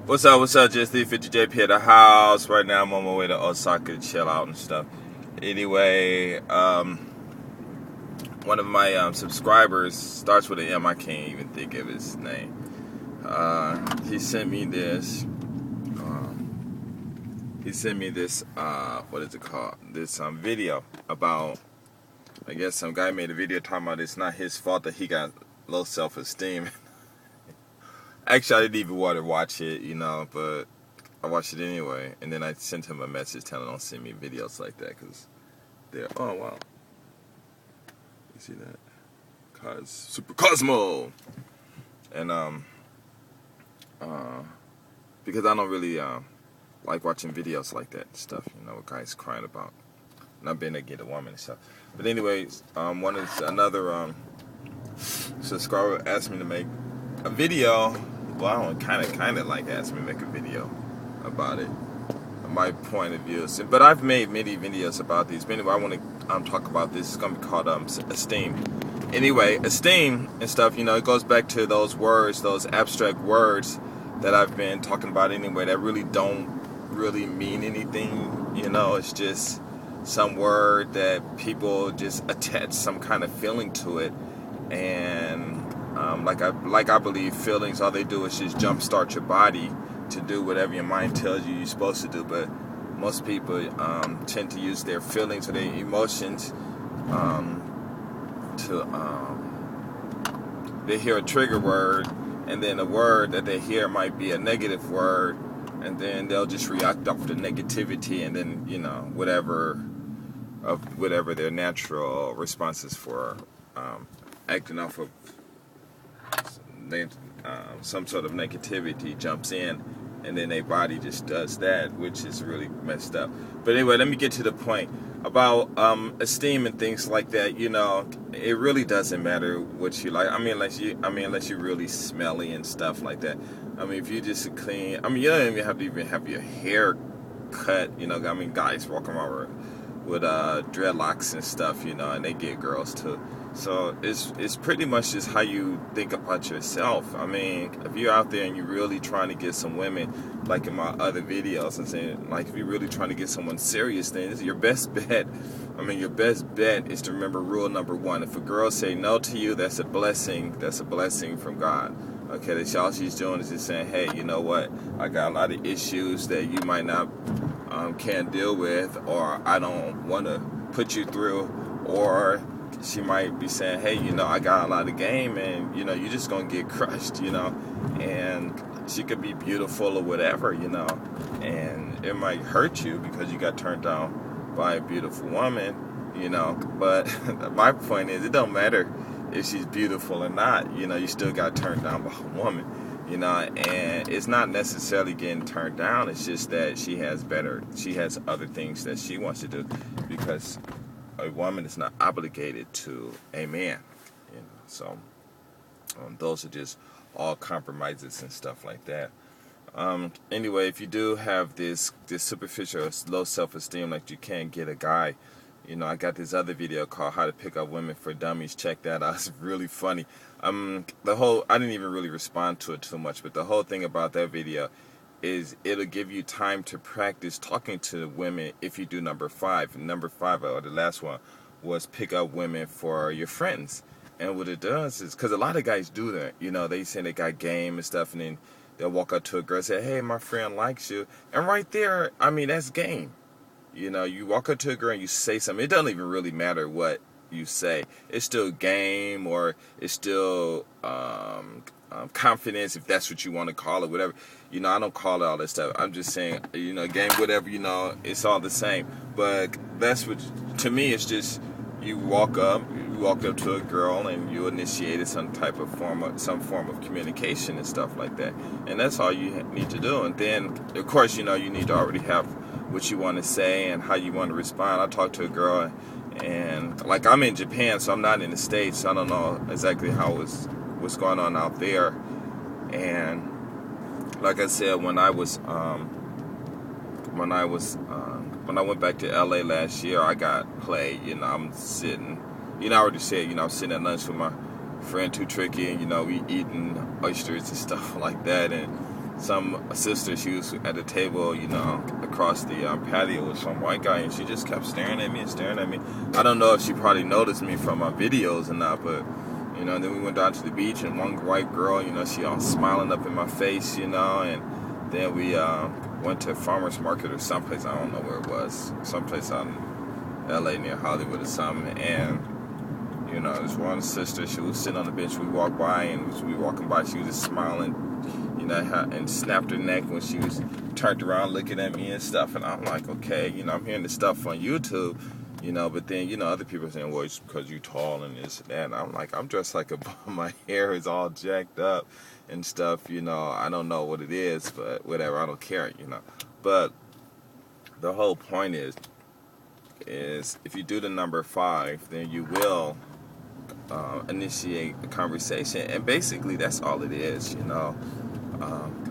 What's up, just the 50JP at the house. Right now I'm on my way to Osaka to chill out and stuff. Anyway, one of my subscribers starts with an M. I can't even think of his name. He sent me this. What is it called? This video about, I guess some guy made a video talking about it's not his fault that he got low self-esteem. Actually, I didn't even want to watch it, but I watched it anyway. And then I sent him a message telling him don't send me videos like that because they're, oh wow. You see that? Super Cosmo! And, because I don't really, like watching videos like that and stuff, what guys crying about not being able to get a woman and stuff. But anyways, another subscriber asked me to make a video. Well, I don't kind of like asked me to make a video about it, my point of view. But I've made many videos about these. But anyway, I want to talk about this. It's going to be called Esteem. Anyway, esteem and stuff, it goes back to those words, those abstract words that I've been talking about anyway that really don't really mean anything. It's just some word that people just attach some kind of feeling to it. And like I believe feelings, all they do is just jumpstart your body to do whatever your mind tells you you're supposed to do. But most people tend to use their feelings or their emotions they hear a trigger word, and then a word that they hear might be a negative word, and then they'll just react off the negativity, and then whatever their natural responses for acting off of some sort of negativity jumps in, and then their body just does that, which is really messed up. But anyway, let me get to the point about esteem and things like that. It really doesn't matter what you like. Unless you're really smelly and stuff like that. If you just clean, you don't even have to have your hair cut. Guys walk around with dreadlocks and stuff, and they get girls too. So it's pretty much just how you think about yourself. If you're out there and you're really trying to get some women, like in my other videos, and saying, like, if you're really trying to get someone serious, then your best bet. Your best bet is to remember rule number one: if a girl say no to you, that's a blessing. That's a blessing from God. Okay, that's all she's doing is just saying, hey, you know what? I got a lot of issues that you might not can't deal with, or I don't want to put you through, or she might be saying, hey, I got a lot of game, and you're just gonna get crushed, and she could be beautiful or whatever, and it might hurt you because you got turned down by a beautiful woman, but my point is, it don't matter if she's beautiful or not, you still got turned down by a woman, and it's not necessarily getting turned down, it's just that she has other things that she wants to do, because a woman is not obligated to a man, so those are just all compromises and stuff like that. Anyway, if you do have this superficial low self-esteem, like you can't get a guy, I got this other video called How to Pick Up Women for Dummies. Check that out. It's really funny. I didn't even really respond to it too much, but the whole thing about that video is it'll give you time to practice talking to women if you do number 5. Number 5, or the last one, was pick up women for your friends. And what it does is, because a lot of guys do that, they say they got game and stuff, and then they'll walk up to a girl and say, hey, my friend likes you. And right there, that's game. You walk up to a girl and you say something. It doesn't even really matter what you say. It's still game, or it's still confidence, if that's what you want to call it, whatever. I don't call it all that stuff. I'm just saying, game, whatever, it's all the same. But that's what, to me, it's just you walk up to a girl and you initiated some form of communication and stuff like that. And that's all you need to do. And then, of course, you need to already have what you want to say and how you want to respond. I talked to a girl, and like, I'm in Japan, so I'm not in the States, so I don't know exactly what's going on out there. And like I said, when I went back to LA last year, I got played. I'm sitting, I already said, I'm sitting at lunch with my friend Too Tricky, and we eating oysters and stuff like that, and some sister, she was at the table, across the patio with some white guy, and she just kept staring at me and staring at me. I don't know if she probably noticed me from my videos or not, but then we went down to the beach, and one white girl, she all smiling up in my face, and then we went to a farmer's market or someplace, I don't know where it was, someplace out in LA near Hollywood or something, and this one sister, she was sitting on the bench, we walked by, and as we were walking by, she was just smiling, and snapped her neck when she was turned around looking at me and stuff, and I'm like, okay, I'm hearing this stuff on YouTube, but then, other people are saying, well, it's because you're tall and this and that, and I'm like, I'm dressed like a bum, my hair is all jacked up and stuff, I don't know what it is, but whatever, I don't care, but the whole point is if you do the number 5, then you will initiate a conversation, and basically that's all it is,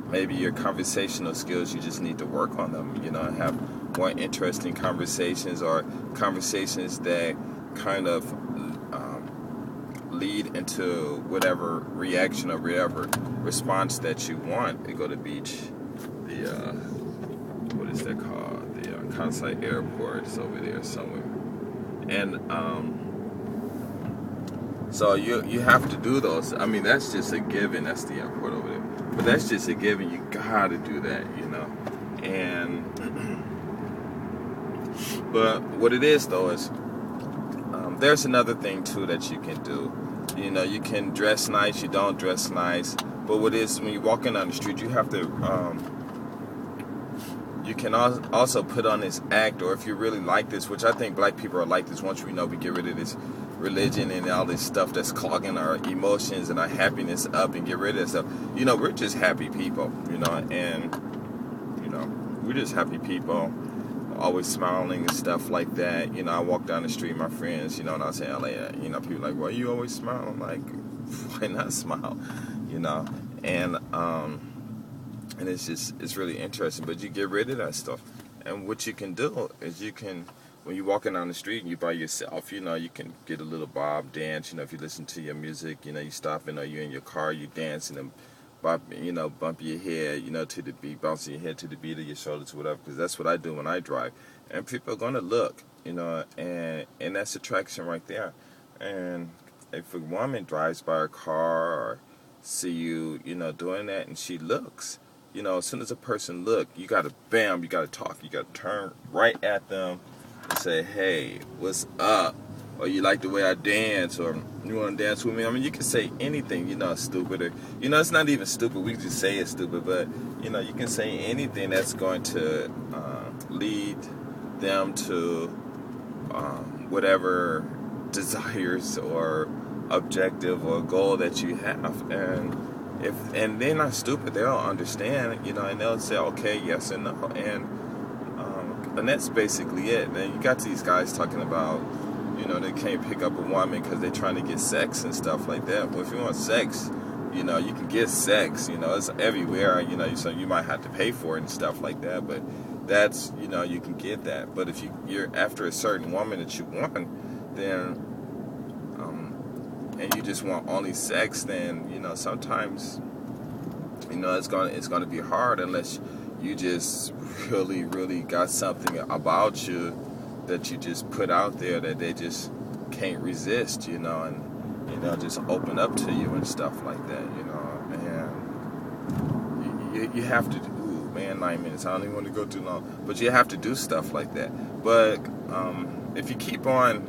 maybe your conversational skills, you just need to work on them, and have more interesting conversations, or conversations that kind of lead into whatever reaction or whatever response that you want. They go to the beach, what is that called? The Kansai Airport is over there somewhere, and so you have to do those. I mean, that's just a given. That's the airport over there. But that's just a given. You gotta do that, And but what it is though is there's another thing too that you can do. You can dress nice. You don't dress nice. But what is when you're walking down the street, you have to. You can also put on this act, or if you really like this, which I think black people are like this. Once we get rid of this religion and all this stuff that's clogging our emotions and our happiness up, and get rid of stuff. We're just happy people, and we're just happy people, always smiling and stuff like that. I walk down the street, my friends, and I say LA, people are like, well, you always smile. I'm like, why not smile? And it's really interesting, but you get rid of that stuff. And what you can do is when you're walking down the street and you by yourself, you can get a little bob dance, if you listen to your music, you stopping, or you're in your car, you dancing and bump your head, to the beat, bouncing your head to the beat of your shoulders, whatever, because that's what I do when I drive. And people are going to look, and that's attraction right there. And if a woman drives by her car or see you, doing that, and she looks, as soon as a person look, you got to talk, you got to turn right at them and say, hey, what's up? Or you like the way I dance, or you want to dance with me? I mean, you can say anything, stupid, or, it's not even stupid, we just say it's stupid, but, you can say anything that's going to lead them to whatever desires or objective or goal that you have. And they're not stupid, they'll understand, and they'll say, okay, yes and no, and that's basically it. And you got these guys talking about, they can't pick up a woman because they're trying to get sex and stuff like that. Well, if you want sex, you can get sex, it's everywhere, so you might have to pay for it and stuff like that, but that's, you can get that. But if you're after a certain woman that you want, then, and you just want only sex, then, sometimes, it's gonna be hard unless you just really, really got something about you that you just put out there that they just can't resist, and just open up to you and stuff like that, and you have to. Ooh, man, 9 minutes. I don't even want to go too long, but you have to do stuff like that. But if you keep on,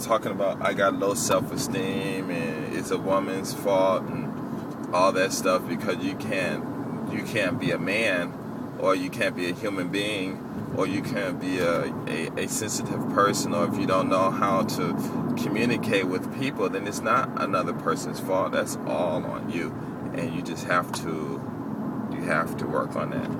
talking about I got low self-esteem and it's a woman's fault and all that stuff because you can't be a man, or you can't be a human being, or you can't be a sensitive person, or if you don't know how to communicate with people, then it's not another person's fault. That's all on you, and you just have to work on that.